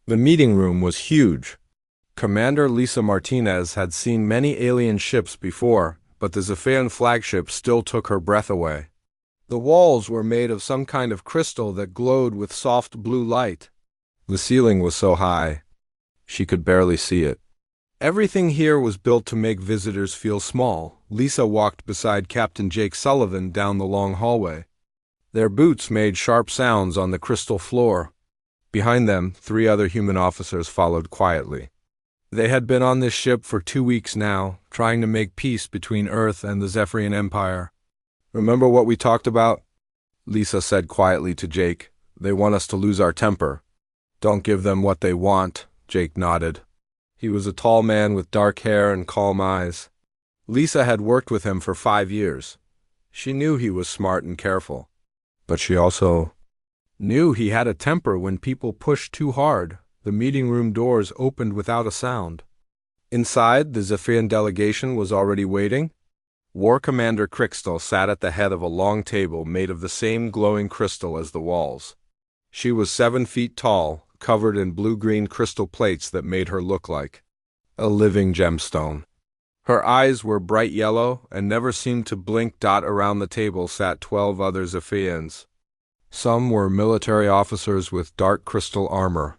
The meeting room was huge. Commander Lisa Martinez had seen many alien ships before, but the Zephyrian flagship still took her breath away. The walls were made of some kind of crystal that glowed with soft blue light. The ceiling was so high, she could barely see it. Everything here was built to make visitors feel small. Lisa walked beside Captain Jake Sullivan down the long hallway. Their boots made sharp sounds on the crystal floor. Behind them, 3 other human officers followed quietly. They had been on this ship for 2 weeks now, trying to make peace between Earth and the Zephyrian Empire. "Remember what we talked about?" Lisa said quietly to Jake. "They want us to lose our temper." "Don't give them what they want," Jake nodded. He was a tall man with dark hair and calm eyes. Lisa had worked with him for 5 years. She knew he was smart and careful. But she also knew he had a temper when people pushed too hard. The meeting room doors opened without a sound. Inside, the Zephyrian delegation was already waiting. War Commander Crystal sat at the head of a long table made of the same glowing crystal as the walls. She was 7 feet tall, covered in blue-green crystal plates that made her look like a living gemstone. Her eyes were bright yellow and never seemed to blink. Around the table sat 12 other Zephyrians. Some were military officers with dark crystal armor.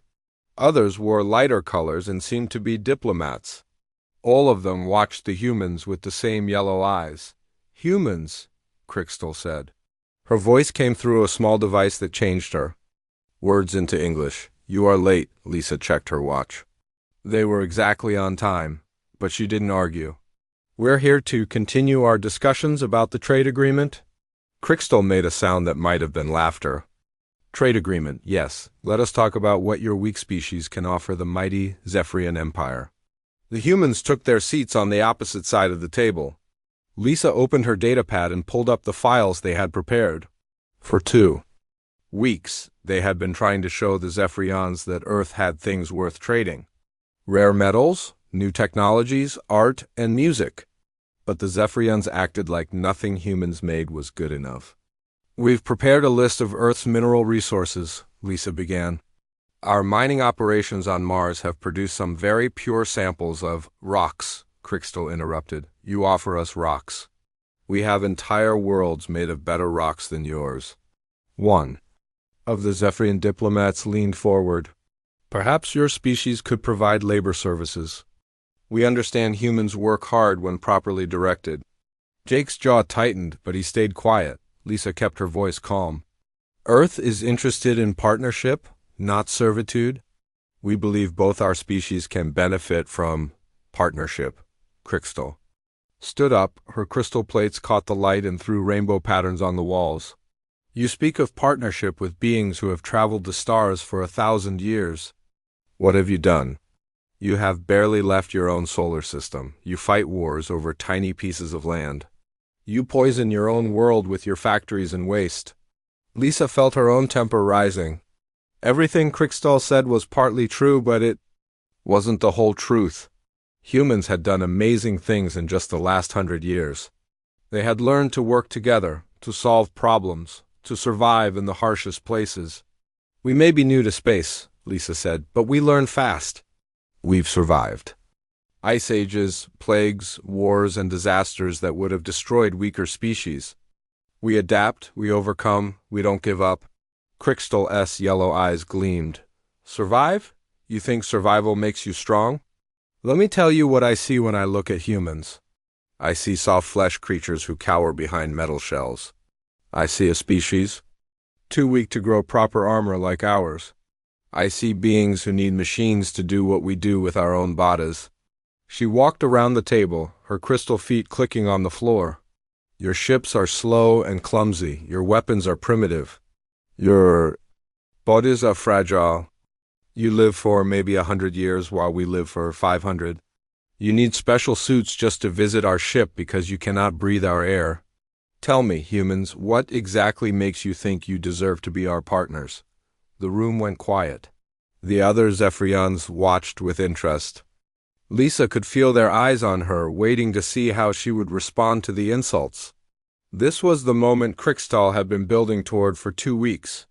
Others wore lighter colors and seemed to be diplomats. All of them watched the humans with the same yellow eyes. "Humans," Crystal said. Her voice came through a small device that changed her words into English. "You are late," Lisa checked her watch. They were exactly on time, but she didn't argue. "We're here to continue our discussions about the trade agreement." Crystal made a sound that might have been laughter. "Trade agreement, yes. Let us talk about what your weak species can offer the mighty Zephyrian Empire." The humans took their seats on the opposite side of the table. Lisa opened her datapad and pulled up the files they had prepared. For 2 weeks, they had been trying to show the Zephyrians that Earth had things worth trading. Rare metals, new technologies, art, and music. But the Zephyrians acted like nothing humans made was good enough. "We've prepared a list of Earth's mineral resources," Lisa began. "Our mining operations on Mars have produced some very pure samples of rocks," Crystal interrupted. "You offer us rocks. We have entire worlds made of better rocks than yours." One of the Zephyrian diplomats leaned forward. "Perhaps your species could provide labor services. We understand humans work hard when properly directed." Jake's jaw tightened, but he stayed quiet. Lisa kept her voice calm. "Earth is interested in partnership, not servitude. We believe both our species can benefit from partnership." Crystal stood up. Her crystal plates caught the light and threw rainbow patterns on the walls. "You speak of partnership with beings who have traveled the stars for 1,000 years. What have you done? You have barely left your own solar system. You fight wars over tiny pieces of land. You poison your own world with your factories and waste." Lisa felt her own temper rising. Everything Crystal said was partly true, but it wasn't the whole truth. Humans had done amazing things in just the last 100 years. They had learned to work together, to solve problems, to survive in the harshest places. "We may be new to space," Lisa said, "but we learn fast. We've survived ice ages, plagues, wars, and disasters that would have destroyed weaker species. We adapt, we overcome, we don't give up." Crystal's yellow eyes gleamed. "Survive? You think survival makes you strong? Let me tell you what I see when I look at humans. I see soft-flesh creatures who cower behind metal shells. I see a species too weak to grow proper armor like ours. I see beings who need machines to do what we do with our own bodies." She walked around the table, her crystal feet clicking on the floor. "Your ships are slow and clumsy. Your weapons are primitive. Your bodies are fragile. You live for maybe 100 years while we live for 500. You need special suits just to visit our ship because you cannot breathe our air. Tell me, humans, what exactly makes you think you deserve to be our partners?" The room went quiet. The other Zephyrians watched with interest. Lisa could feel their eyes on her, waiting to see how she would respond to the insults. This was the moment Crystal had been building toward for 2 weeks.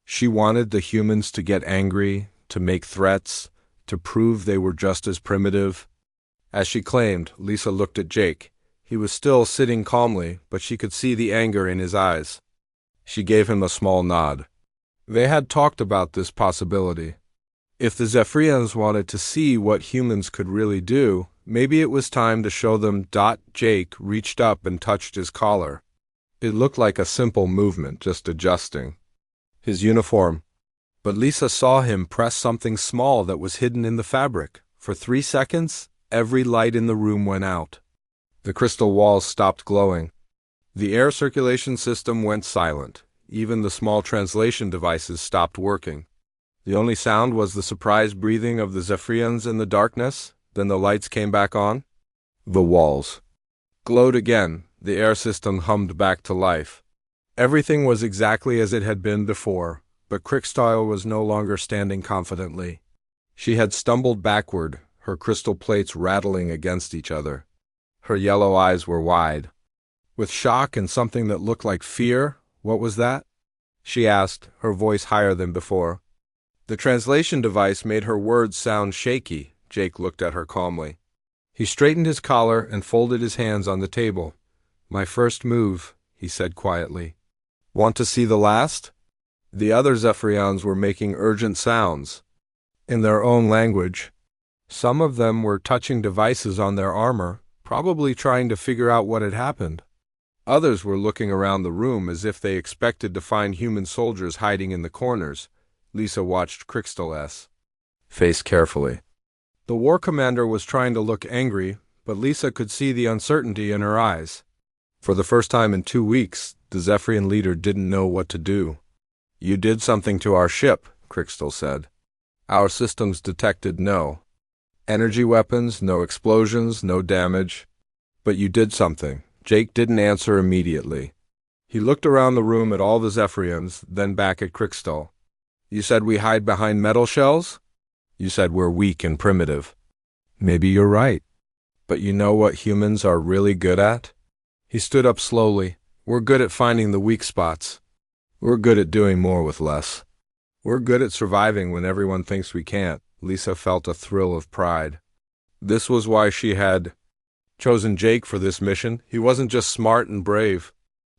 She wanted the humans to get angry, to make threats, to prove they were just as primitive. As she claimed, Lisa looked at Jake. He was still sitting calmly, but she could see the anger in his eyes. She gave him a small nod. They had talked about this possibility. If the Zephyrians wanted to see what humans could really do, maybe it was time to show them. Jake reached up and touched his collar. It looked like a simple movement, just adjusting his uniform. But Lisa saw him press something small that was hidden in the fabric. For 3 seconds, every light in the room went out. The crystal walls stopped glowing. The air circulation system went silent. Even the small translation devices stopped working. The only sound was the surprised breathing of the Zephyrians in the darkness. Then the lights came back on. The walls glowed again. The air system hummed back to life. Everything was exactly as it had been before, but Crystal was no longer standing confidently. She had stumbled backward, her crystal plates rattling against each other. Her yellow eyes were wide. With shock and something that looked like fear, "What was that?" she asked, her voice higher than before. The translation device made her words sound shaky. Jake looked at her calmly. He straightened his collar and folded his hands on the table. "My first move," he said quietly. "Want to see the last?" The other Zephyrians were making urgent sounds in their own language. Some of them were touching devices on their armor, probably trying to figure out what had happened. Others were looking around the room as if they expected to find human soldiers hiding in the corners. Lisa watched Crystal's face carefully. The war commander was trying to look angry, but Lisa could see the uncertainty in her eyes. For the first time in 2 weeks, the Zephyrian leader didn't know what to do. "You did something to our ship," Crystal said. "Our systems detected no energy weapons, no explosions, no damage. But you did something." Jake didn't answer immediately. He looked around the room at all the Zephyrians, then back at Crystal. "You said we hide behind metal shells? You said we're weak and primitive. Maybe you're right. But you know what humans are really good at?" He stood up slowly. "We're good at finding the weak spots. We're good at doing more with less. We're good at surviving when everyone thinks we can't." Lisa felt a thrill of pride. This was why she had chosen Jake for this mission. He wasn't just smart and brave.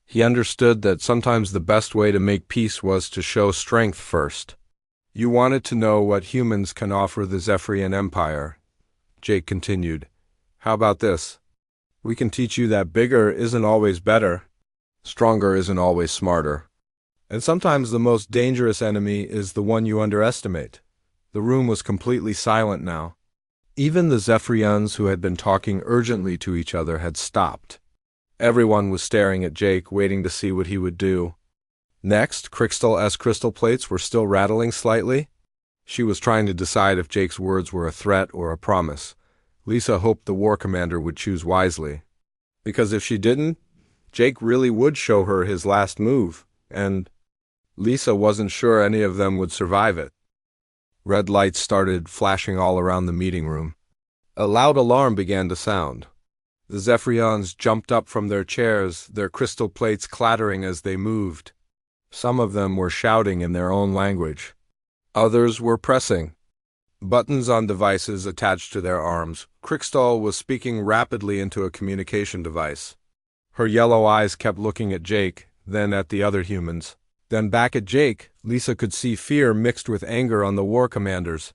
He understood that sometimes the best way to make peace was to show strength first. "You wanted to know what humans can offer the Zephyrian Empire," Jake continued. "How about this? We can teach you that bigger isn't always better. Stronger isn't always smarter. And sometimes the most dangerous enemy is the one you underestimate." The room was completely silent now. Even the Zephyrians who had been talking urgently to each other had stopped. Everyone was staring at Jake, waiting to see what he would do. Next, Crystal's crystal plates were still rattling slightly. She was trying to decide if Jake's words were a threat or a promise. Lisa hoped the war commander would choose wisely. Because if she didn't, Jake really would show her his last move, and Lisa wasn't sure any of them would survive it. Red lights started flashing all around the meeting room. A loud alarm began to sound. The Zephyrians jumped up from their chairs, their crystal plates clattering as they moved. Some of them were shouting in their own language. Others were pressing buttons on devices attached to their arms. Crystal was speaking rapidly into a communication device. Her yellow eyes kept looking at Jake, then at the other humans, then back at Jake. Lisa could see fear mixed with anger on the war commander's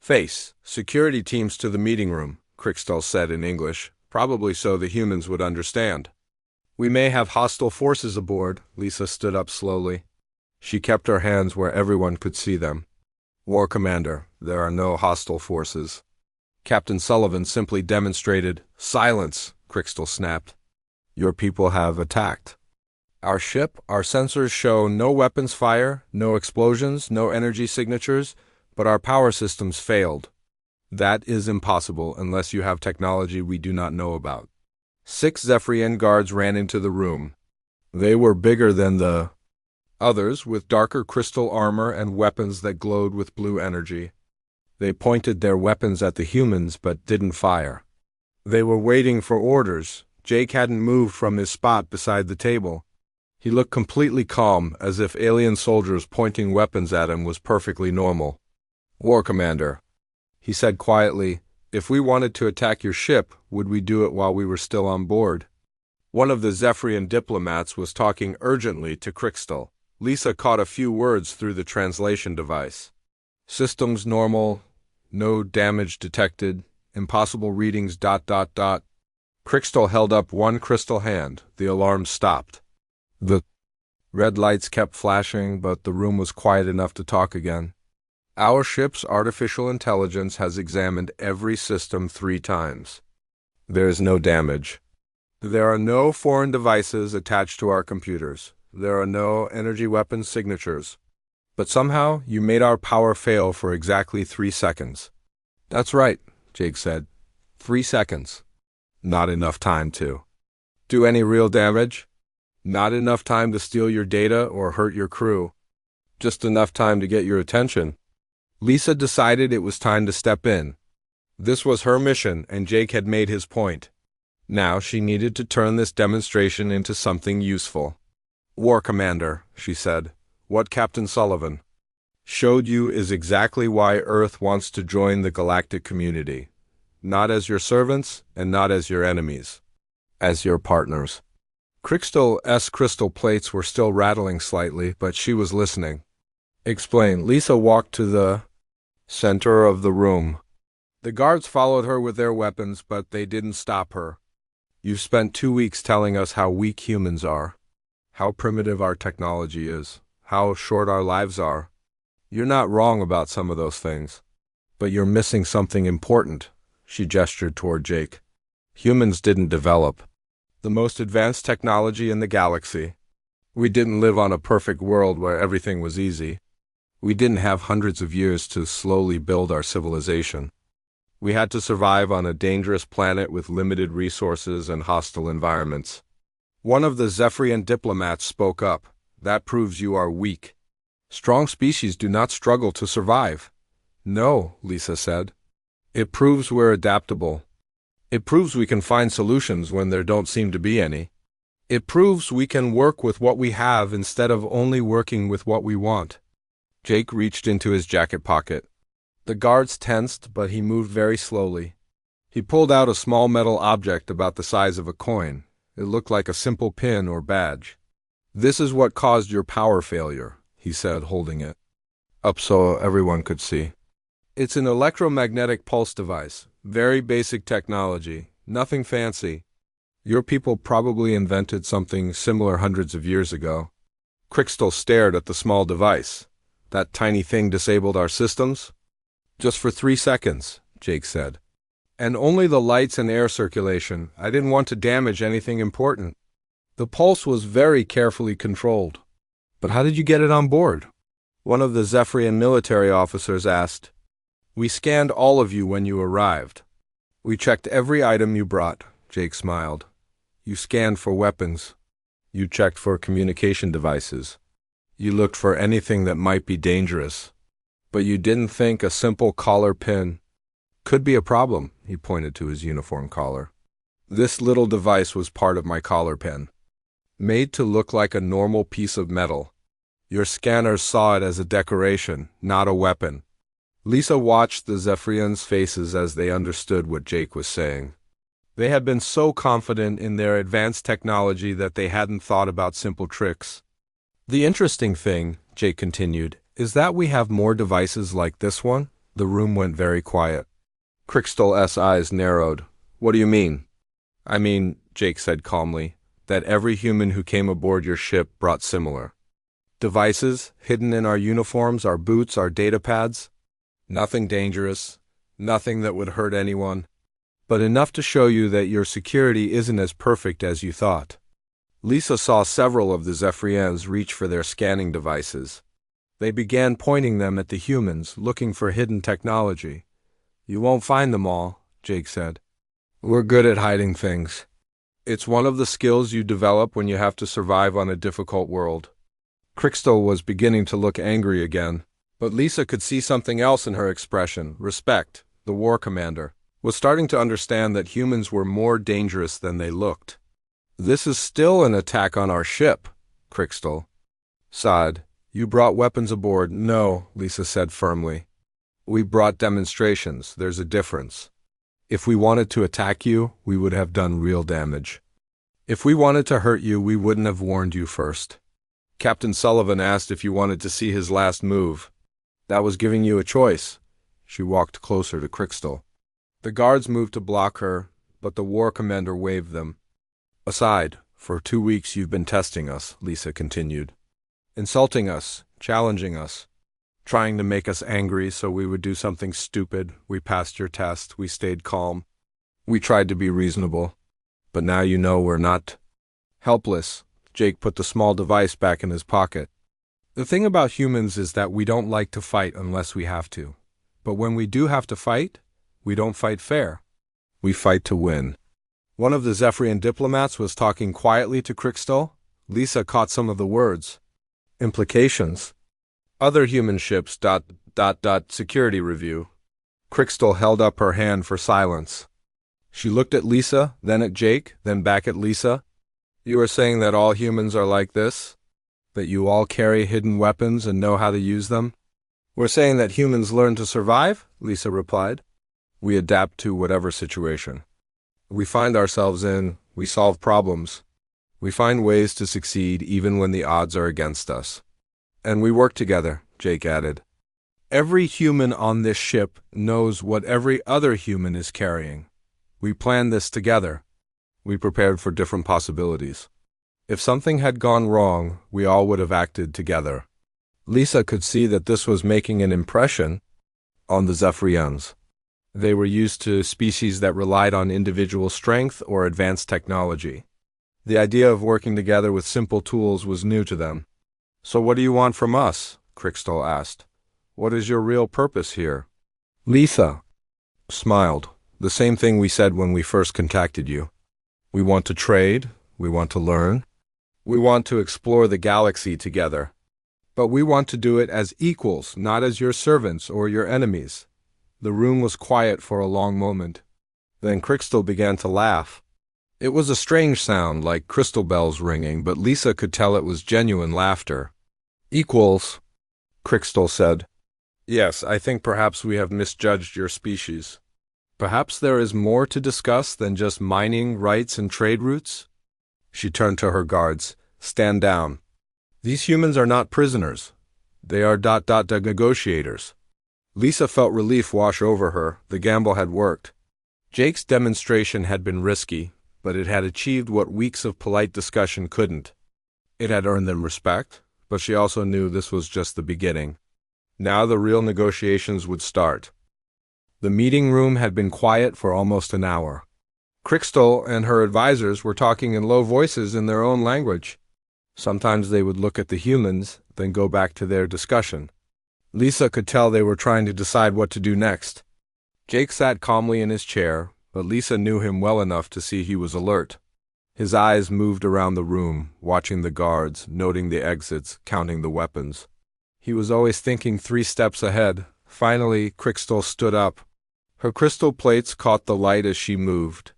face. "Security teams to the meeting room," Crystal said in English, probably so the humans would understand. "We may have hostile forces aboard." Lisa stood up slowly. She kept her hands where everyone could see them. "War Commander, there are no hostile forces." Captain Sullivan simply demonstrated. "Silence," Crystal snapped. "Your people have attacked our ship. Our sensors show no weapons fire, no explosions, no energy signatures, but our power systems failed. That is impossible unless you have technology we do not know about." 6 Zephyrian guards ran into the room. They were bigger than the others, with darker crystal armor and weapons that glowed with blue energy. They pointed their weapons at the humans but didn't fire. They were waiting for orders. Jake hadn't moved from his spot beside the table. He looked completely calm, as if alien soldiers pointing weapons at him was perfectly normal. War Commander, he said quietly, if we wanted to attack your ship, would we do it while we were still on board? One of the Zephyrian diplomats was talking urgently to Crystal. Lisa caught a few words through the translation device. Systems normal, no damage detected, impossible readings ... Crystal held up one crystal hand. The alarm stopped. The red lights kept flashing, but the room was quiet enough to talk again. Our ship's artificial intelligence has examined every system 3 times. There is no damage. There are no foreign devices attached to our computers. There are no energy weapon signatures. But somehow, you made our power fail for exactly 3 seconds. That's right, Jake said. 3 seconds. Not enough time to do any real damage. Not enough time to steal your data or hurt your crew. Just enough time to get your attention. Lisa decided it was time to step in. This was her mission, and Jake had made his point. Now she needed to turn this demonstration into something useful. War Commander, she said, what Captain Sullivan showed you is exactly why Earth wants to join the galactic community. Not as your servants, and not as your enemies. As your partners. Crystal's crystal plates were still rattling slightly, but she was listening. Explain. Lisa walked to the center of the room. The guards followed her with their weapons, but they didn't stop her. You've spent 2 weeks telling us how weak humans are, how primitive our technology is, how short our lives are. You're not wrong about some of those things, but you're missing something important. She gestured toward Jake. Humans didn't develop the most advanced technology in the galaxy. We didn't live on a perfect world where everything was easy. We didn't have hundreds of years to slowly build our civilization. We had to survive on a dangerous planet with limited resources and hostile environments. One of the Zephyrian diplomats spoke up. That proves you are weak. Strong species do not struggle to survive. No, Lisa said. It proves we're adaptable. It proves we can find solutions when there don't seem to be any. It proves we can work with what we have instead of only working with what we want. Jake reached into his jacket pocket. The guards tensed, but he moved very slowly. He pulled out a small metal object about the size of a coin. It looked like a simple pin or badge. This is what caused your power failure, he said, holding it up so everyone could see. It's an electromagnetic pulse device. Very basic technology. Nothing fancy. Your people probably invented something similar hundreds of years ago. Crystal stared at the small device. That tiny thing disabled our systems? Just for 3 seconds, Jake said. And only the lights and air circulation. I didn't want to damage anything important. The pulse was very carefully controlled. But how did you get it on board? One of the Zephyrian military officers asked. We scanned all of you when you arrived. We checked every item you brought, Jake smiled. You scanned for weapons. You checked for communication devices. You looked for anything that might be dangerous. But you didn't think a simple collar pin could be a problem, he pointed to his uniform collar. This little device was part of my collar pin, made to look like a normal piece of metal. Your scanners saw it as a decoration, not a weapon. Lisa watched the Zephyrians' faces as they understood what Jake was saying. They had been so confident in their advanced technology that they hadn't thought about simple tricks. The interesting thing, Jake continued, is that we have more devices like this one. The room went very quiet. Crystal's eyes narrowed. What do you mean? I mean, Jake said calmly, that every human who came aboard your ship brought similar devices, hidden in our uniforms, our boots, our data pads. Nothing dangerous, nothing that would hurt anyone, but enough to show you that your security isn't as perfect as you thought. Lisa saw several of the Zephyrians reach for their scanning devices. They began pointing them at the humans, looking for hidden technology. You won't find them all, Jake said. We're good at hiding things. It's one of the skills you develop when you have to survive on a difficult world. Crystal was beginning to look angry again, but Lisa could see something else in her expression. Respect, the war commander, was starting to understand that humans were more dangerous than they looked. This is still an attack on our ship, Crystal sighed. You brought weapons aboard. No, Lisa said firmly. We brought demonstrations. There's a difference. If we wanted to attack you, we would have done real damage. If we wanted to hurt you, we wouldn't have warned you first. Captain Sullivan asked if you wanted to see his last move. That was giving you a choice. She walked closer to Crystal. The guards moved to block her, but the war commander waved them. Aside, for 2 weeks you've been testing us, Lisa continued. Insulting us, challenging us, trying to make us angry so we would do something stupid. We passed your test, we stayed calm. We tried to be reasonable. But now you know we're not. Helpless, Jake put the small device back in his pocket. The thing about humans is that we don't like to fight unless we have to. But when we do have to fight, we don't fight fair. We fight to win. One of the Zephyrian diplomats was talking quietly to Crystal. Lisa caught some of the words. Implications. Other human ships. ... Security review. Crystal held up her hand for silence. She looked at Lisa, then at Jake, then back at Lisa. You are saying that all humans are like this? That you all carry hidden weapons and know how to use them? We're saying that humans learn to survive, Lisa replied. We adapt to whatever situation we find ourselves in. We solve problems. We find ways to succeed even when the odds are against us. And we work together, Jake added. Every human on this ship knows what every other human is carrying. We planned this together. We prepared for different possibilities. If something had gone wrong, we all would have acted together. Lisa could see that this was making an impression on the Zephyrians. They were used to species that relied on individual strength or advanced technology. The idea of working together with simple tools was new to them. So what do you want from us? Crystal asked. What is your real purpose here? Lisa smiled. The same thing we said when we first contacted you. We want to trade. We want to learn. We want to explore the galaxy together. But we want to do it as equals, not as your servants or your enemies. The room was quiet for a long moment. Then Crystal began to laugh. It was a strange sound, like crystal bells ringing, but Lisa could tell it was genuine laughter. Equals, Crystal said. Yes, I think perhaps we have misjudged your species. Perhaps there is more to discuss than just mining rights and trade routes? She turned to her guards. Stand down. These humans are not prisoners. They are ... negotiators. Lisa felt relief wash over her. The gamble had worked. Jake's demonstration had been risky, but it had achieved what weeks of polite discussion couldn't. It had earned them respect, but she also knew this was just the beginning. Now the real negotiations would start. The meeting room had been quiet for almost an hour. Crystal and her advisors were talking in low voices in their own language. Sometimes they would look at the humans, then go back to their discussion. Lisa could tell they were trying to decide what to do next. Jake sat calmly in his chair, but Lisa knew him well enough to see he was alert. His eyes moved around the room, watching the guards, noting the exits, counting the weapons. He was always thinking 3 steps ahead. Finally, Crystal stood up. Her crystal plates caught the light as she moved.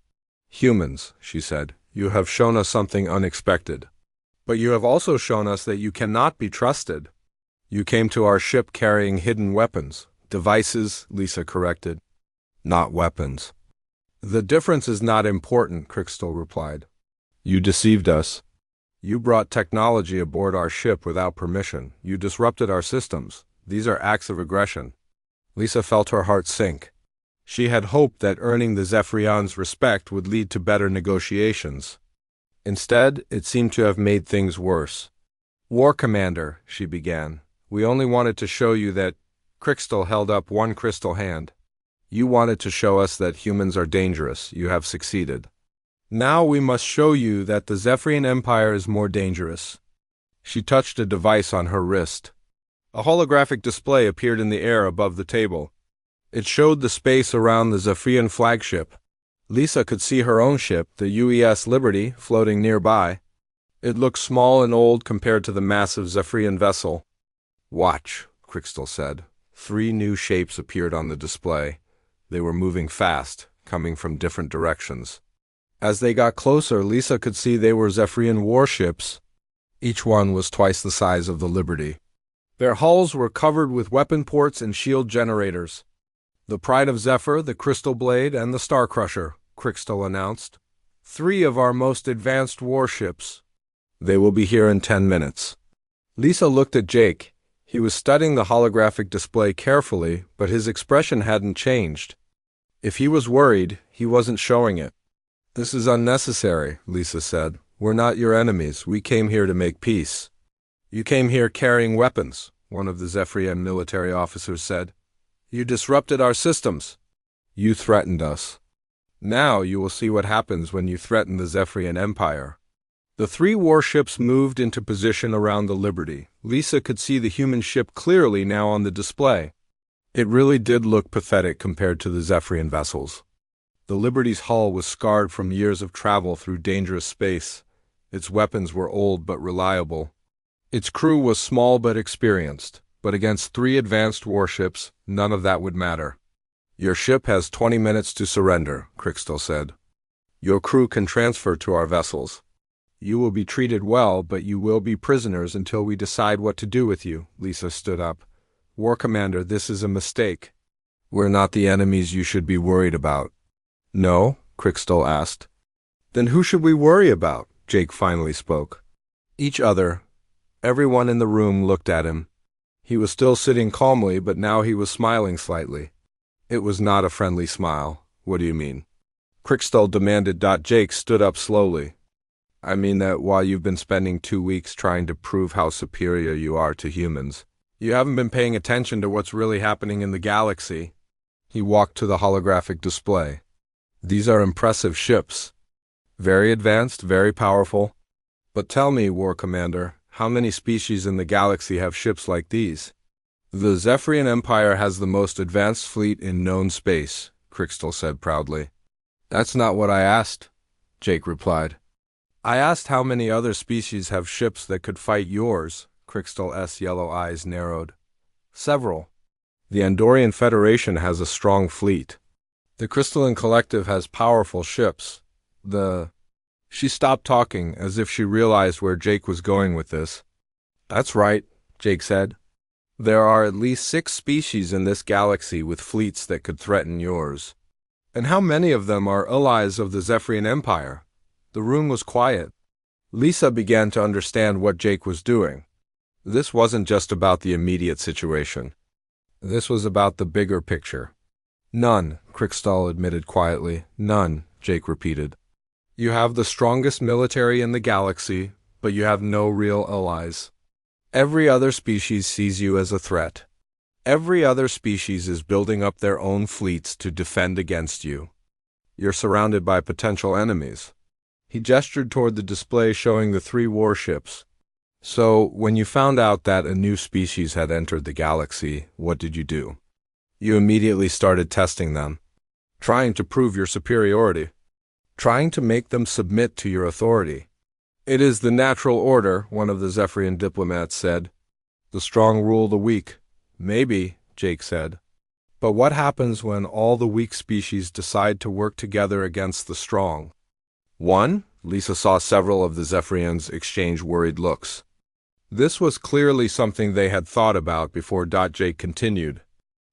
Humans, she said, you have shown us something unexpected. But you have also shown us that you cannot be trusted. You came to our ship carrying hidden weapons. Devices, Lisa corrected. Not weapons. The difference is not important, Crystal replied. You deceived us. You brought technology aboard our ship without permission. You disrupted our systems. These are acts of aggression. Lisa felt her heart sink. She had hoped that earning the Zephyrians' respect would lead to better negotiations. Instead, it seemed to have made things worse. War Commander, she began, we only wanted to show you that... Crystal held up one crystal hand. You wanted to show us that humans are dangerous. You have succeeded. Now we must show you that the Zephyrian Empire is more dangerous. She touched a device on her wrist. A holographic display appeared in the air above the table. It showed the space around the Zephyrian flagship. Lisa could see her own ship, the UES Liberty, floating nearby. It looked small and old compared to the massive Zephyrian vessel. Watch, Crystal said. 3 new shapes appeared on the display. They were moving fast, coming from different directions. As they got closer, Lisa could see they were Zephyrian warships. Each one was twice the size of the Liberty. Their hulls were covered with weapon ports and shield generators. The Pride of Zephyr, the Crystal Blade, and the Star Crusher, Crystal announced. 3 of our most advanced warships. They will be here in 10 minutes. Lisa looked at Jake. He was studying the holographic display carefully, but his expression hadn't changed. If he was worried, he wasn't showing it. This is unnecessary, Lisa said. We're not your enemies. We came here to make peace. You came here carrying weapons, one of the Zephyrian military officers said. You disrupted our systems. You threatened us. Now you will see what happens when you threaten the Zephyrian Empire. The 3 warships moved into position around the Liberty. Lisa could see the human ship clearly now on the display. It really did look pathetic compared to the Zephyrian vessels. The Liberty's hull was scarred from years of travel through dangerous space. Its weapons were old but reliable. Its crew was small but experienced, but against 3 advanced warships, none of that would matter. Your ship has 20 minutes to surrender, Crystal said. Your crew can transfer to our vessels. You will be treated well, but you will be prisoners until we decide what to do with you. Lisa stood up. War Commander, this is a mistake. We're not the enemies you should be worried about. No? Crystal asked. Then who should we worry about? Jake finally spoke. Each other. Everyone in the room looked at him. He was still sitting calmly, but now he was smiling slightly. It was not a friendly smile. What do you mean? Crystal demanded. Jake stood up slowly. I mean that while you've been spending 2 weeks trying to prove how superior you are to humans, you haven't been paying attention to what's really happening in the galaxy. He walked to the holographic display. These are impressive ships. Very advanced, very powerful. But tell me, War Commander, how many species in the galaxy have ships like these? The Zephyrian Empire has the most advanced fleet in known space, Crystal said proudly. That's not what I asked, Jake replied. I asked how many other species have ships that could fight yours. Crystal's yellow eyes narrowed. Several. The Andorian Federation has a strong fleet. The Crystalline Collective has powerful ships. She stopped talking, as if she realized where Jake was going with this. That's right, Jake said. There are at least 6 species in this galaxy with fleets that could threaten yours. And how many of them are allies of the Zephyrian Empire? The room was quiet. Lisa began to understand what Jake was doing. This wasn't just about the immediate situation. This was about the bigger picture. None, Crystal admitted quietly. None, Jake repeated. You have the strongest military in the galaxy, but you have no real allies. Every other species sees you as a threat. Every other species is building up their own fleets to defend against you. You're surrounded by potential enemies. He gestured toward the display showing the 3 warships. So, when you found out that a new species had entered the galaxy, what did you do? You immediately started testing them, trying to prove your superiority, trying to make them submit to your authority. It is the natural order, one of the Zephyrian diplomats said. The strong rule the weak. Maybe, Jake said. But what happens when all the weak species decide to work together against the strong? 1. Lisa saw several of the Zephyrians exchange worried looks. This was clearly something they had thought about before. Jake continued.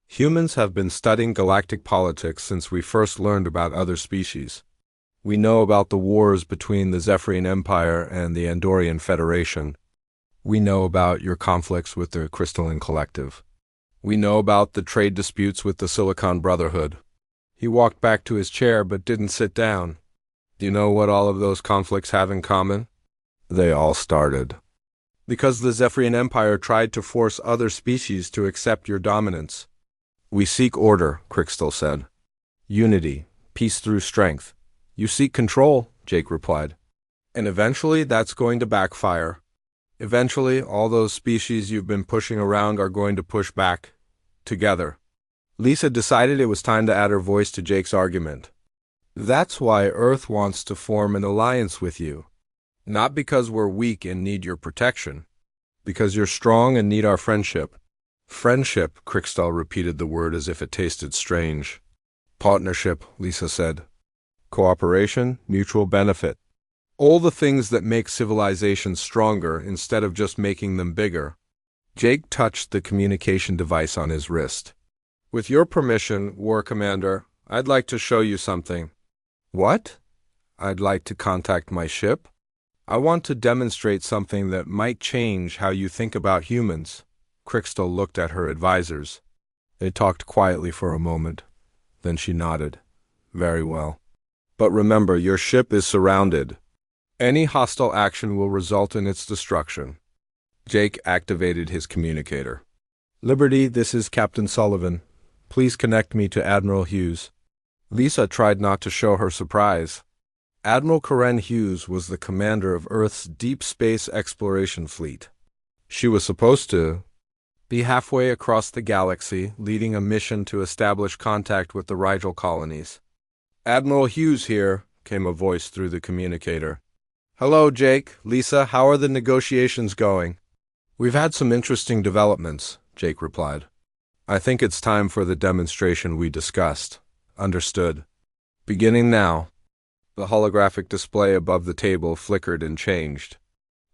Humans have been studying galactic politics since we first learned about other species. We know about the wars between the Zephyrian Empire and the Andorian Federation. We know about your conflicts with the Crystalline Collective. We know about the trade disputes with the Silicon Brotherhood. He walked back to his chair but didn't sit down. Do you know what all of those conflicts have in common? They all started because the Zephyrian Empire tried to force other species to accept your dominance. We seek order, Crystal said. Unity, peace through strength. You seek control, Jake replied. And eventually that's going to backfire. Eventually all those species you've been pushing around are going to push back. Together. Lisa decided it was time to add her voice to Jake's argument. That's why Earth wants to form an alliance with you. Not because we're weak and need your protection. Because you're strong and need our friendship. Friendship, Crystal repeated the word as if it tasted strange. Partnership, Lisa said. Cooperation, mutual benefit. All the things that make civilizations stronger instead of just making them bigger. Jake touched the communication device on his wrist. With your permission, War Commander, I'd like to show you something. What? I'd like to contact my ship? I want to demonstrate something that might change how you think about humans. Crystal looked at her advisors. They talked quietly for a moment. Then she nodded. Very well. But remember, your ship is surrounded. Any hostile action will result in its destruction. Jake activated his communicator. Liberty, this is Captain Sullivan. Please connect me to Admiral Hughes. Lisa tried not to show her surprise. Admiral Karen Hughes was the commander of Earth's deep space exploration fleet. She was supposed to be halfway across the galaxy, leading a mission to establish contact with the Rigel colonies. Admiral Hughes here, came a voice through the communicator. Hello, Jake. Lisa, how are the negotiations going? We've had some interesting developments, Jake replied. I think it's time for the demonstration we discussed. Understood. Beginning now. The holographic display above the table flickered and changed.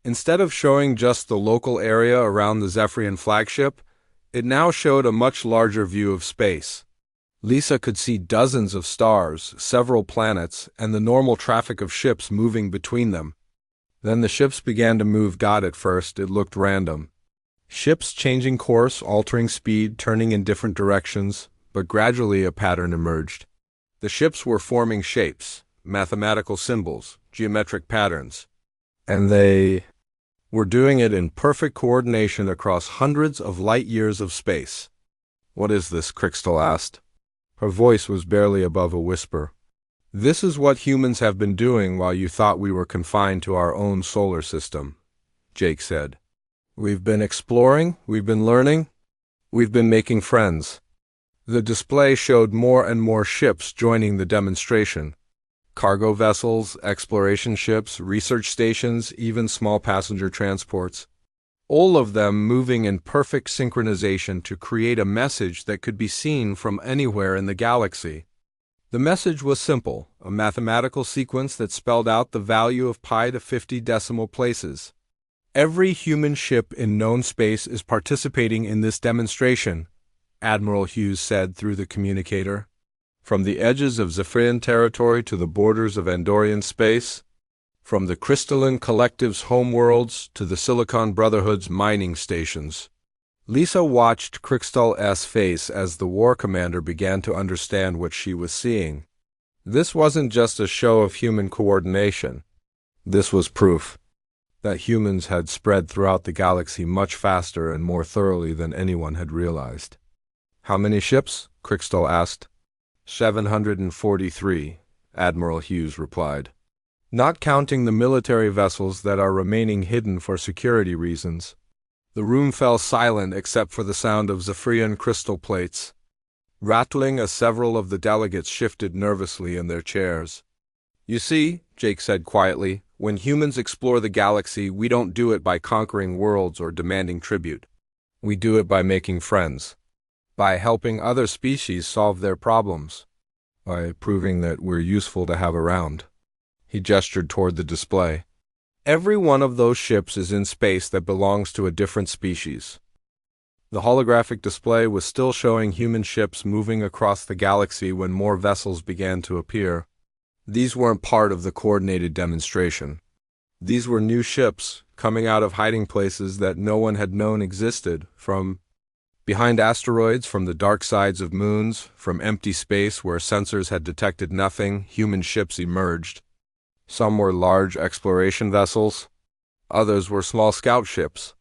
Instead of showing just the local area around the Zephyrian flagship, it now showed a much larger view of space. Lisa could see dozens of stars, several planets, and the normal traffic of ships moving between them. Then the ships began to move. At first, it looked random. Ships changing course, altering speed, turning in different directions, but gradually a pattern emerged. The ships were forming shapes, mathematical symbols, geometric patterns, and they were doing it in perfect coordination across hundreds of light years of space. What is this? Crystal asked. Her voice was barely above a whisper. This is what humans have been doing while you thought we were confined to our own solar system, Jake said. We've been exploring, we've been learning, we've been making friends. The display showed more and more ships joining the demonstration. Cargo vessels, exploration ships, research stations, even small passenger transports. All of them moving in perfect synchronization to create a message that could be seen from anywhere in the galaxy. The message was simple, a mathematical sequence that spelled out the value of pi to 50 decimal places. Every human ship in known space is participating in this demonstration, Admiral Hughes said through the communicator. From the edges of Zephyrian territory to the borders of Andorian space, from the Crystalline Collective's homeworlds to the Silicon Brotherhood's mining stations. Lisa watched Crystal's face as the war commander began to understand what she was seeing. This wasn't just a show of human coordination. This was proof that humans had spread throughout the galaxy much faster and more thoroughly than anyone had realized. How many ships? Crystal asked. 743, Admiral Hughes replied. Not counting the military vessels that are remaining hidden for security reasons. The room fell silent except for the sound of Zephyrian crystal plates rattling as several of the delegates shifted nervously in their chairs. You see, Jake said quietly, when humans explore the galaxy, we don't do it by conquering worlds or demanding tribute. We do it by making friends, by helping other species solve their problems, by proving that we're useful to have around. He gestured toward the display. Every one of those ships is in space that belongs to a different species. The holographic display was still showing human ships moving across the galaxy when more vessels began to appear. These weren't part of the coordinated demonstration. These were new ships, coming out of hiding places that no one had known existed, from behind asteroids, from the dark sides of moons, from empty space where sensors had detected nothing. Human ships emerged. Some were large exploration vessels. Others were small scout ships.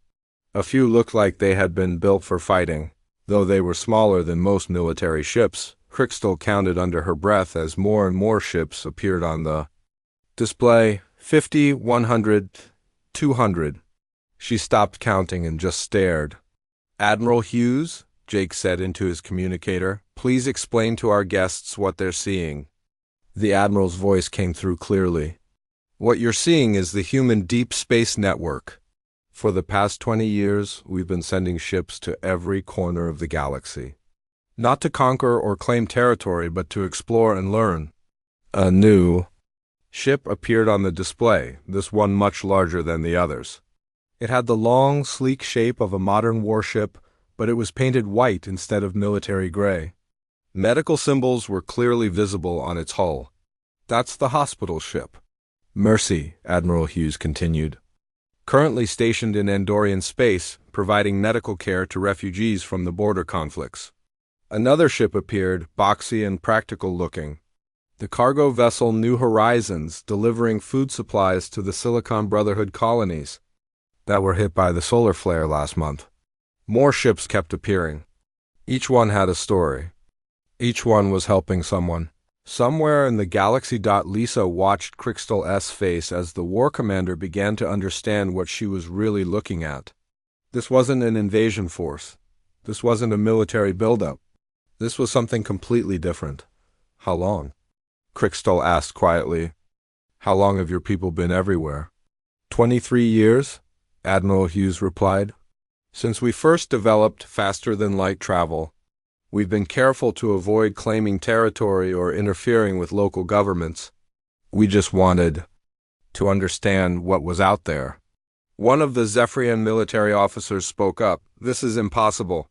A few looked like they had been built for fighting, though they were smaller than most military ships. Crystal counted under her breath as more and more ships appeared on the display. 50, 100, 200. She stopped counting and just stared. Admiral Hughes, Jake said into his communicator, please explain to our guests what they're seeing. The Admiral's voice came through clearly. What you're seeing is the human deep space network. For the past 20 years, we've been sending ships to every corner of the galaxy. Not to conquer or claim territory, but to explore and learn. A new ship appeared on the display, this one much larger than the others. It had the long, sleek shape of a modern warship, but it was painted white instead of military gray. Medical symbols were clearly visible on its hull. That's the hospital ship. Mercy, Admiral Hughes continued. Currently stationed in Andorian space, providing medical care to refugees from the border conflicts. Another ship appeared, boxy and practical-looking. The cargo vessel New Horizons, delivering food supplies to the Silicon Brotherhood colonies that were hit by the solar flare last month. More ships kept appearing. Each one had a story. Each one was helping someone. Somewhere in the galaxy. Lisa watched Crystal's face as the war commander began to understand what she was really looking at. This wasn't an invasion force. This wasn't a military buildup. This was something completely different. How long? Crystal asked quietly. How long have your people been everywhere? 23 years, Admiral Hughes replied. Since we first developed faster-than-light travel, we've been careful to avoid claiming territory or interfering with local governments. We just wanted to understand what was out there. One of the Zephyrian military officers spoke up. This is impossible.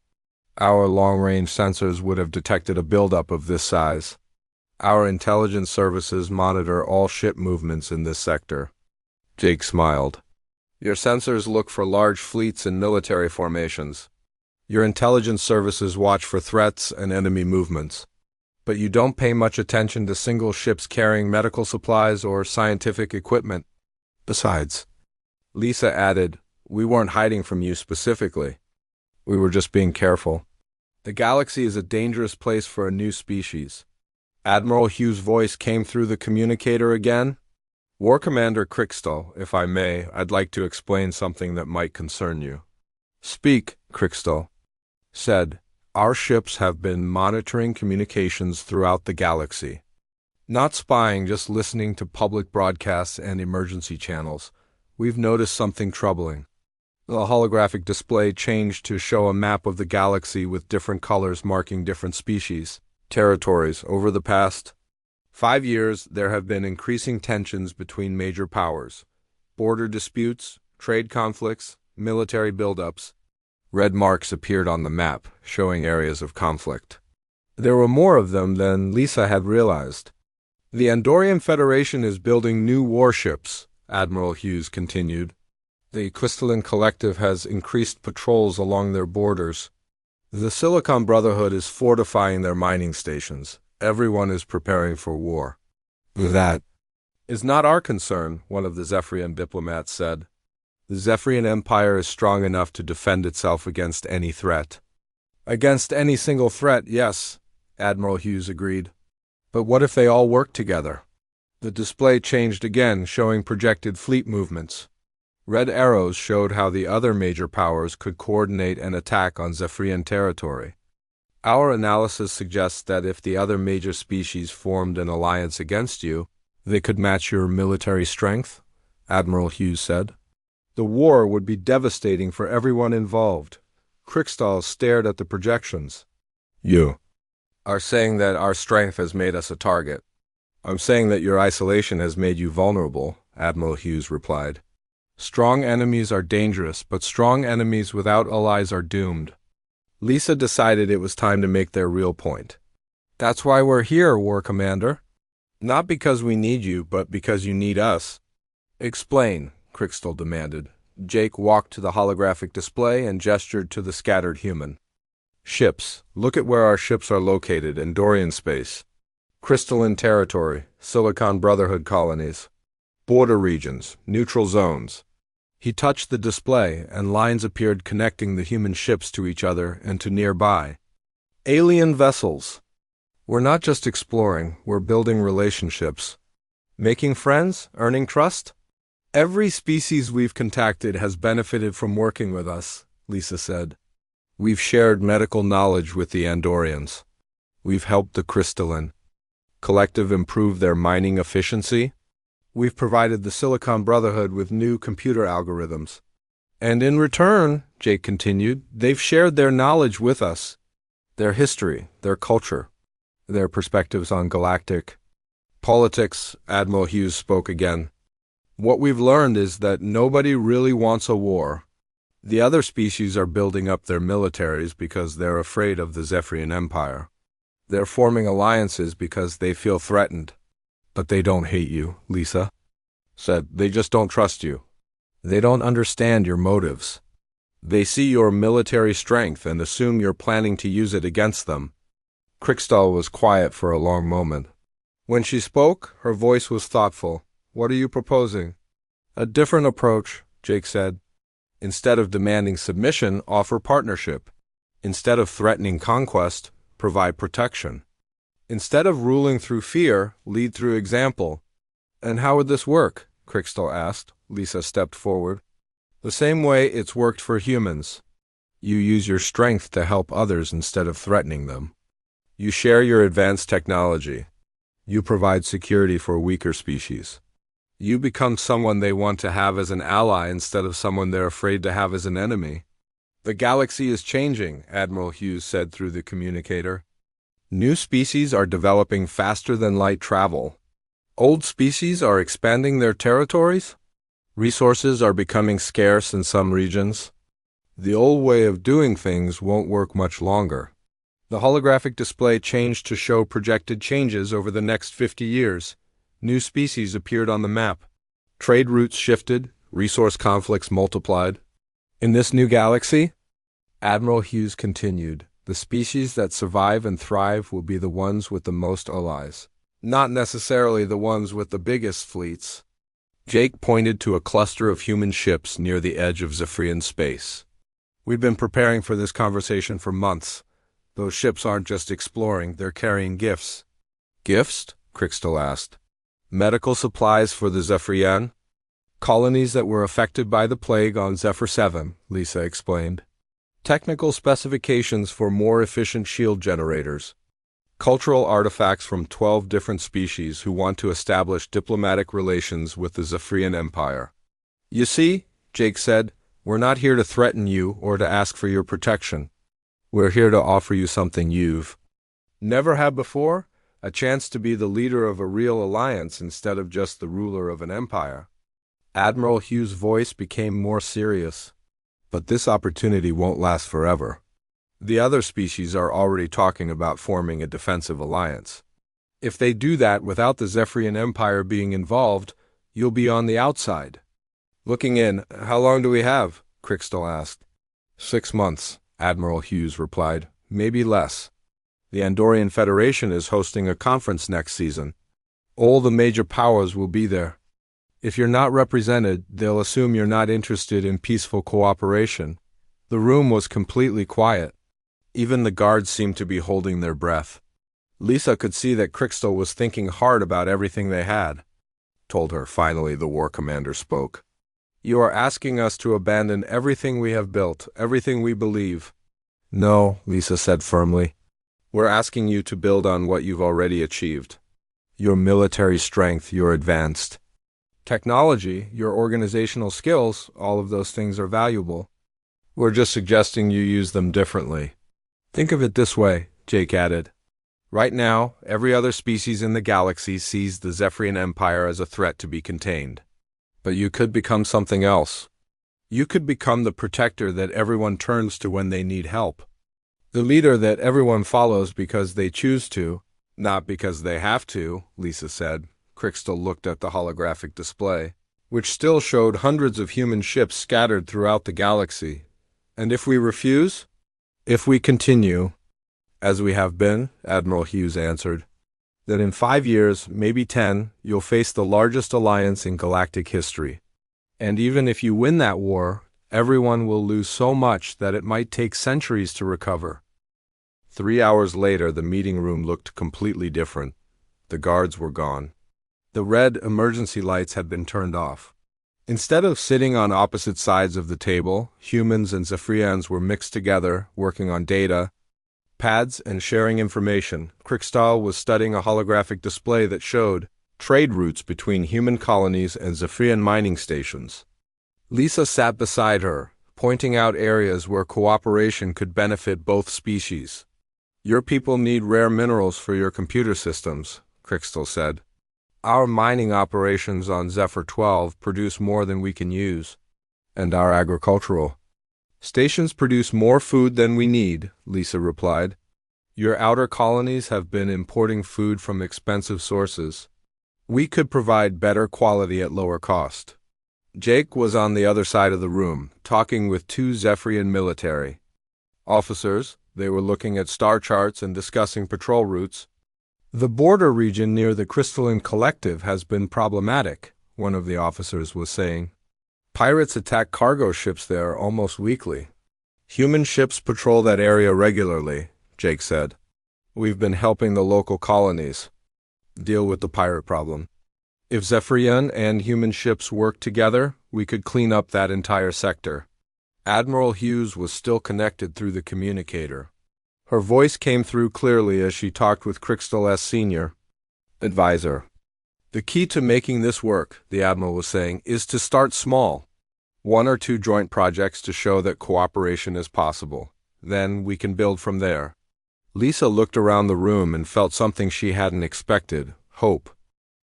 Our long-range sensors would have detected a buildup of this size. Our intelligence services monitor all ship movements in this sector. Jake smiled. Your sensors look for large fleets and military formations. Your intelligence services watch for threats and enemy movements. But you don't pay much attention to single ships carrying medical supplies or scientific equipment. Besides, Lisa added, we weren't hiding from you specifically. We were just being careful. The galaxy is a dangerous place for a new species. Admiral Hughes' voice came through the communicator again. War Commander Crystal, if I may, I'd like to explain something that might concern you. Speak, Crystal said. Our ships have been monitoring communications throughout the galaxy. Not spying, just listening to public broadcasts and emergency channels. We've noticed something troubling. The holographic display changed to show a map of the galaxy with different colors marking different species, territories. Over the past 5 years, there have been increasing tensions between major powers. Border disputes, trade conflicts, military buildups. Red marks appeared on the map, showing areas of conflict. There were more of them than Lisa had realized. The Andorian Federation is building new warships, Admiral Hughes continued. The Crystalline Collective has increased patrols along their borders. The Silicon Brotherhood is fortifying their mining stations. Everyone is preparing for war. That is not our concern, one of the Zephyrian diplomats said. The Zephyrian Empire is strong enough to defend itself against any threat. Against any single threat, yes, Admiral Hughes agreed. But what if they all work together? The display changed again, showing projected fleet movements. Red arrows showed how the other major powers could coordinate an attack on Zephyrian territory. Our analysis suggests that if the other major species formed an alliance against you, they could match your military strength, Admiral Hughes said. The war would be devastating for everyone involved. Crystal stared at the projections. You are saying that our strength has made us a target. I'm saying that your isolation has made you vulnerable, Admiral Hughes replied. Strong enemies are dangerous, but strong enemies without allies are doomed. Lisa decided it was time to make their real point. That's why we're here, War Commander. Not because we need you, but because you need us. Explain, Crystal demanded. Jake walked to the holographic display and gestured to the scattered human. Ships. Look at where our ships are located in Dorian space. Crystalline territory, Silicon Brotherhood colonies. Border regions, neutral zones. He touched the display, and lines appeared connecting the human ships to each other and to nearby. Alien vessels. We're not just exploring, we're building relationships. Making friends, earning trust. Every species we've contacted has benefited from working with us, Lisa said. We've shared medical knowledge with the Andorians. We've helped the Crystalline Collective improve their mining efficiency. We've provided the Silicon Brotherhood with new computer algorithms. And in return, Jake continued, they've shared their knowledge with us, their history, their culture, their perspectives on galactic politics. Admiral Hughes spoke again. What we've learned is that nobody really wants a war. The other species are building up their militaries because they're afraid of the Zephyrian Empire. They're forming alliances because they feel threatened. But they don't hate you, Lisa said. They just don't trust you. They don't understand your motives. They see your military strength and assume you're planning to use it against them. Krikstal was quiet for a long moment. When she spoke, her voice was thoughtful. What are you proposing? A different approach, Jake said. Instead of demanding submission, offer partnership. Instead of threatening conquest, provide protection. Instead of ruling through fear, lead through example. And how would this work? Krikstal asked. Lisa stepped forward. The same way it's worked for humans. You use your strength to help others instead of threatening them. You share your advanced technology. You provide security for weaker species. You become someone they want to have as an ally instead of someone they're afraid to have as an enemy. The galaxy is changing, Admiral Hughes said through the communicator. New species are developing faster than light travel. Old species are expanding their territories. Resources are becoming scarce in some regions. The old way of doing things won't work much longer. The holographic display changed to show projected changes over the next 50 years. New species appeared on the map. Trade routes shifted, resource conflicts multiplied. In this new galaxy, Admiral Hughes continued, the species that survive and thrive will be the ones with the most allies, not necessarily the ones with the biggest fleets. Jake pointed to a cluster of human ships near the edge of Zephyrian space. We've been preparing for this conversation for months. Those ships aren't just exploring, they're carrying gifts. Gifts? Krikstal asked. Medical supplies for the Zephyrian? Colonies that were affected by the plague on Zephyr 7, Lisa explained. Technical specifications for more efficient shield generators. Cultural artifacts from 12 different species who want to establish diplomatic relations with the Zephyrian Empire. You see, Jake said, we're not here to threaten you or to ask for your protection. We're here to offer you something you've never had before, a chance to be the leader of a real alliance instead of just the ruler of an empire. Admiral Hughes' voice became more serious. But this opportunity won't last forever. The other species are already talking about forming a defensive alliance. If they do that without the Zephyrian Empire being involved, you'll be on the outside. Looking in, how long do we have? Krikstal asked. 6 months, Admiral Hughes replied. Maybe less. The Andorian Federation is hosting a conference next season. All the major powers will be there. If you're not represented, they'll assume you're not interested in peaceful cooperation. The room was completely quiet. Even the guards seemed to be holding their breath. Lisa could see that Krikstal was thinking hard about everything they had. Told her, finally, the war commander spoke. You are asking us to abandon everything we have built, everything we believe. No, Lisa said firmly. We're asking you to build on what you've already achieved. Your military strength, your advanced technology, your organizational skills, all of those things are valuable. We're just suggesting you use them differently. Think of it this way, Jake added. Right now, every other species in the galaxy sees the Zephyrian Empire as a threat to be contained. But you could become something else. You could become the protector that everyone turns to when they need help. The leader that everyone follows because they choose to, not because they have to, Lisa said. Krikstal looked at the holographic display, which still showed hundreds of human ships scattered throughout the galaxy. And if we refuse? If we continue, as we have been, Admiral Hughes answered, that in 5 years, maybe 10, you'll face the largest alliance in galactic history. And even if you win that war, everyone will lose so much that it might take centuries to recover. 3 hours later, the meeting room looked completely different. The guards were gone. The red emergency lights had been turned off. Instead of sitting on opposite sides of the table, humans and Zephyrians were mixed together, working on data, pads, and sharing information. Krikstal was studying a holographic display that showed trade routes between human colonies and Zephyrian mining stations. Lisa sat beside her, pointing out areas where cooperation could benefit both species. Your people need rare minerals for your computer systems, Krikstal said. Our mining operations on Zephyr 12 produce more than we can use, and our agricultural Stations produce more food than we need, Lisa replied. Your outer colonies have been importing food from expensive sources. We could provide better quality at lower cost. Jake was on the other side of the room, talking with two Zephyrian military officers. They were looking at star charts and discussing patrol routes. The border region near the Crystalline Collective has been problematic, one of the officers was saying. Pirates attack cargo ships there almost weekly. Human ships patrol that area regularly, Jake said. We've been helping the local colonies deal with the pirate problem. If Zephyrian and human ships work together, we could clean up that entire sector. Admiral Hughes was still connected through the communicator. Her voice came through clearly as she talked with Crystal's senior advisor. The key to making this work, the Admiral was saying, is to start small. 1 or 2 joint projects to show that cooperation is possible. Then we can build from there. Lisa looked around the room and felt something she hadn't expected: hope.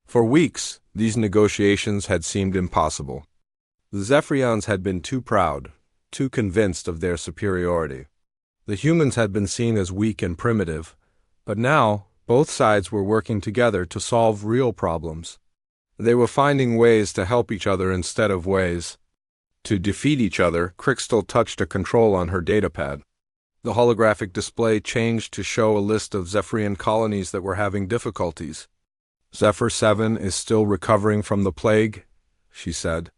For weeks, these negotiations had seemed impossible. The Zephyrians had been too proud, too convinced of their superiority. The humans had been seen as weak and primitive, but now both sides were working together to solve real problems. They were finding ways to help each other instead of ways to defeat each other. Crystal touched a control on her datapad. The holographic display changed to show a list of Zephyrian colonies that were having difficulties. Zephyr 7 is still recovering from the plague, she said.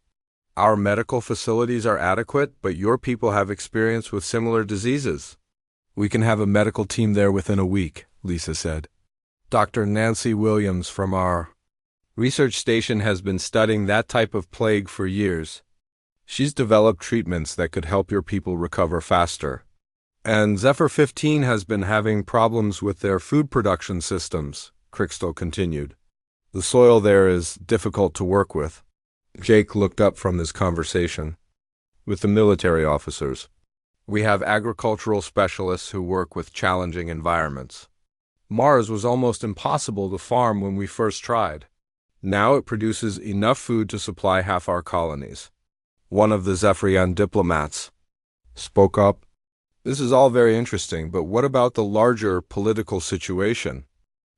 Our medical facilities are adequate, but your people have experience with similar diseases. We can have a medical team there within a week, Lisa said. Dr. Nancy Williams from our research station has been studying that type of plague for years. She's developed treatments that could help your people recover faster. And Zephyr 15 has been having problems with their food production systems, Crystal continued. The soil there is difficult to work with. Jake looked up from his conversation with the military officers. We have agricultural specialists who work with challenging environments. Mars was almost impossible to farm when we first tried. Now it produces enough food to supply half our colonies. One of the Zephyrian diplomats spoke up. This is all very interesting, but what about the larger political situation?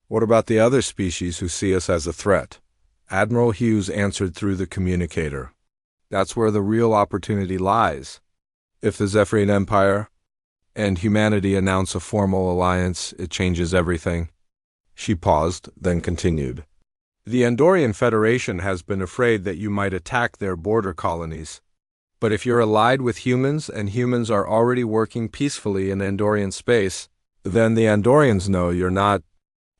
What about the other species who see us as a threat? Admiral Hughes answered through the communicator. That's where the real opportunity lies. If the Zephyrian Empire and humanity announce a formal alliance, it changes everything. She paused, then continued. The Andorian Federation has been afraid that you might attack their border colonies. But if you're allied with humans and humans are already working peacefully in Andorian space, then the Andorians know you're not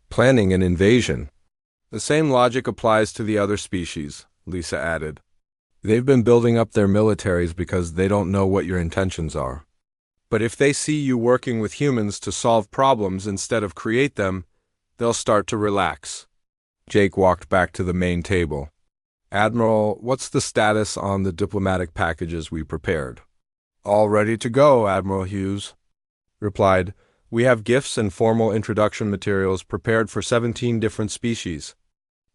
planning an invasion. The same logic applies to the other species, Lisa added. They've been building up their militaries because they don't know what your intentions are. But if they see you working with humans to solve problems instead of create them, they'll start to relax. Jake walked back to the main table. Admiral, what's the status on the diplomatic packages we prepared? All ready to go, Admiral Hughes replied. We have gifts and formal introduction materials prepared for 17 different species.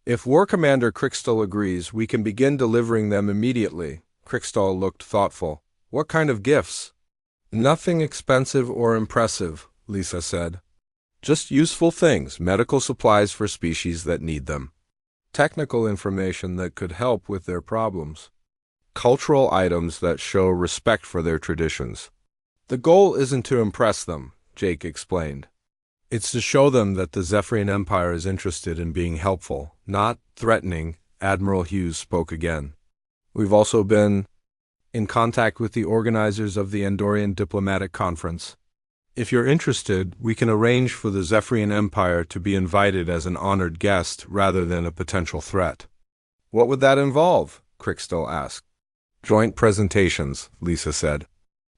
If War Commander Crystal agrees, we can begin delivering them immediately. Crystal looked thoughtful. What kind of gifts? Nothing expensive or impressive, Lisa said. Just useful things, medical supplies for species that need them. Technical information that could help with their problems. Cultural items that show respect for their traditions. The goal isn't to impress them, Jake explained. It's to show them that the Zephyrian Empire is interested in being helpful, not threatening. Admiral Hughes spoke again. We've also been in contact with the organizers of the Andorian Diplomatic Conference. If you're interested, we can arrange for the Zephyrian Empire to be invited as an honored guest rather than a potential threat. What would that involve? Crystal asked. Joint presentations, Lisa said.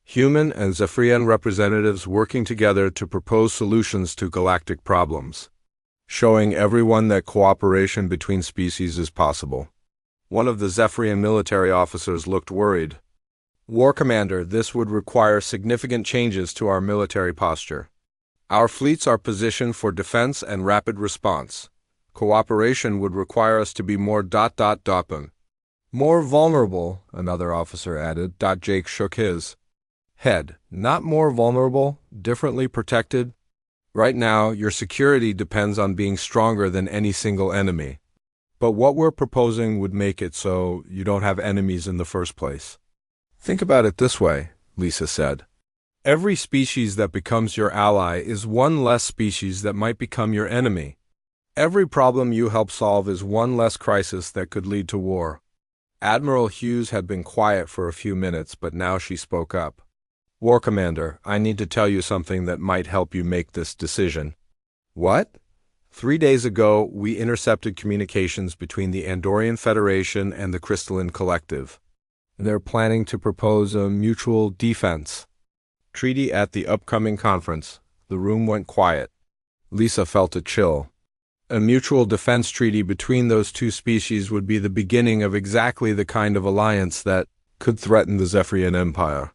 Human and Zephyrian representatives working together to propose solutions to galactic problems, showing everyone that cooperation between species is possible. One of the Zephyrian military officers looked worried. War Commander, this would require significant changes to our military posture. Our fleets are positioned for defense and rapid response. Cooperation would require us to be more ... More vulnerable, another officer added. Jake shook his Head, not more vulnerable, differently protected? Right now, your security depends on being stronger than any single enemy. But what we're proposing would make it so you don't have enemies in the first place. Think about it this way, Lisa said. Every species that becomes your ally is one less species that might become your enemy. Every problem you help solve is one less crisis that could lead to war. Admiral Hughes had been quiet for a few minutes, but now she spoke up. War Commander, I need to tell you something that might help you make this decision. What? 3 days ago, we intercepted communications between the Andorian Federation and the Crystalline Collective. They're planning to propose a mutual defense treaty at the upcoming conference. The room went quiet. Lisa felt a chill. A mutual defense treaty between those two species would be the beginning of exactly the kind of alliance that could threaten the Zephyrian Empire.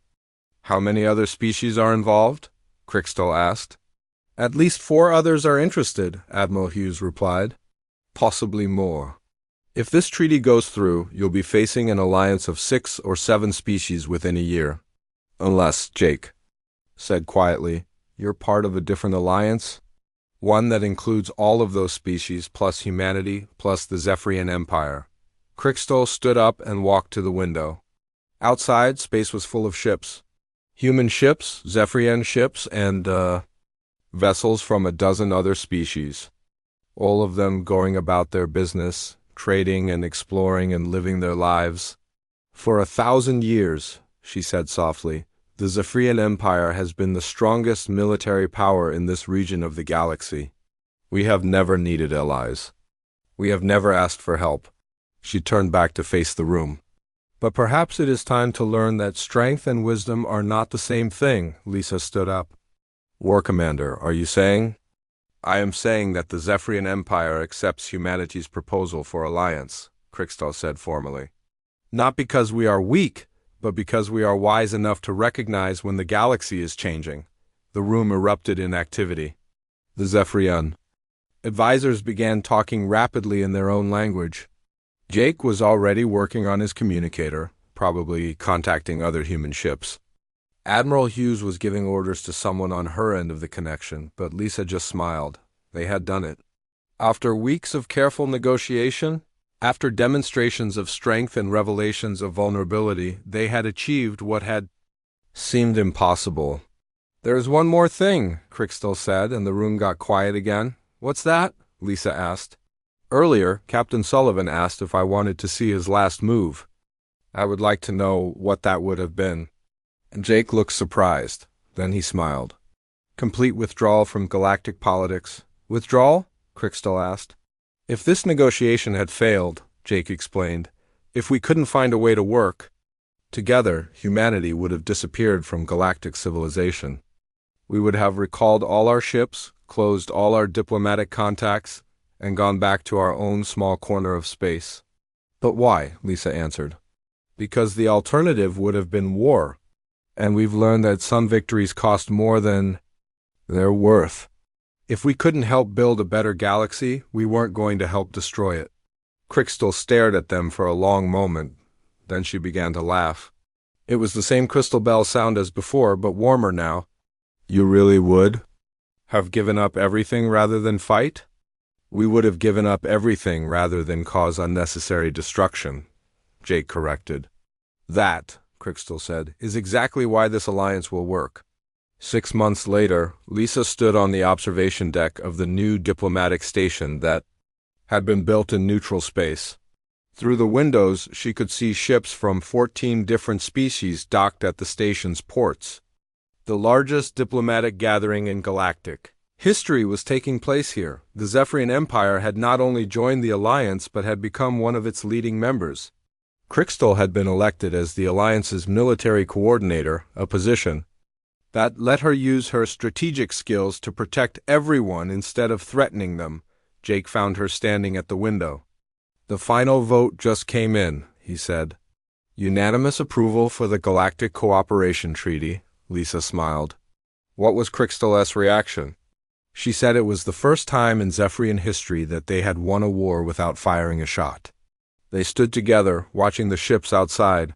How many other species are involved? Crystal asked. At least 4 others are interested, Admiral Hughes replied. Possibly more. If this treaty goes through, you'll be facing an alliance of 6 or 7 species within a year. Unless, Jake said quietly, you're part of a different alliance? One that includes all of those species plus humanity plus the Zephyrian Empire. Crystal stood up and walked to the window. Outside, space was full of ships. Human ships, Zephyrian ships, and, vessels from a dozen other species. All of them going about their business, trading and exploring and living their lives. For 1,000 years, she said softly, the Zephyrian Empire has been the strongest military power in this region of the galaxy. We have never needed allies. We have never asked for help. She turned back to face the room. But perhaps it is time to learn that strength and wisdom are not the same thing, Lisa stood up. War Commander, are you saying? I am saying that the Zephyrian Empire accepts humanity's proposal for alliance, Crystal said formally. Not because we are weak, but because we are wise enough to recognize when the galaxy is changing. The room erupted in activity. The Zephyrian advisors began talking rapidly in their own language. Jake was already working on his communicator, probably contacting other human ships. Admiral Hughes was giving orders to someone on her end of the connection, but Lisa just smiled. They had done it. After weeks of careful negotiation, after demonstrations of strength and revelations of vulnerability, they had achieved what had seemed impossible. There's one more thing, Crystal said, and the room got quiet again. What's that? Lisa asked. Earlier, Captain Sullivan asked if I wanted to see his last move. I would like to know what that would have been. Jake looked surprised. Then he smiled. Complete withdrawal from galactic politics. Withdrawal? Crystal asked. If this negotiation had failed, Jake explained, if we couldn't find a way to work together, humanity would have disappeared from galactic civilization. We would have recalled all our ships, closed all our diplomatic contacts, and gone back to our own small corner of space. But why? Lisa answered. Because the alternative would have been war. And we've learned that some victories cost more than they're worth. If we couldn't help build a better galaxy, we weren't going to help destroy it. Crystal stared at them for a long moment. Then she began to laugh. It was the same crystal bell sound as before, but warmer now. You really would have given up everything rather than fight? We would have given up everything rather than cause unnecessary destruction, Jake corrected. That, Crystal said, is exactly why this alliance will work. 6 months later, Lisa stood on the observation deck of the new diplomatic station that had been built in neutral space. Through the windows, she could see ships from 14 different species docked at the station's ports. The largest diplomatic gathering in galactic history was taking place here. The Zephyrian Empire had not only joined the alliance but had become one of its leading members. Crystal had been elected as the alliance's military coordinator, a position that let her use her strategic skills to protect everyone instead of threatening them. Jake found her standing at the window. The final vote just came in, he said. Unanimous approval for the Galactic Cooperation Treaty, Lisa smiled. What was Crystal's reaction? She said it was the first time in Zephyrian history that they had won a war without firing a shot. They stood together, watching the ships outside.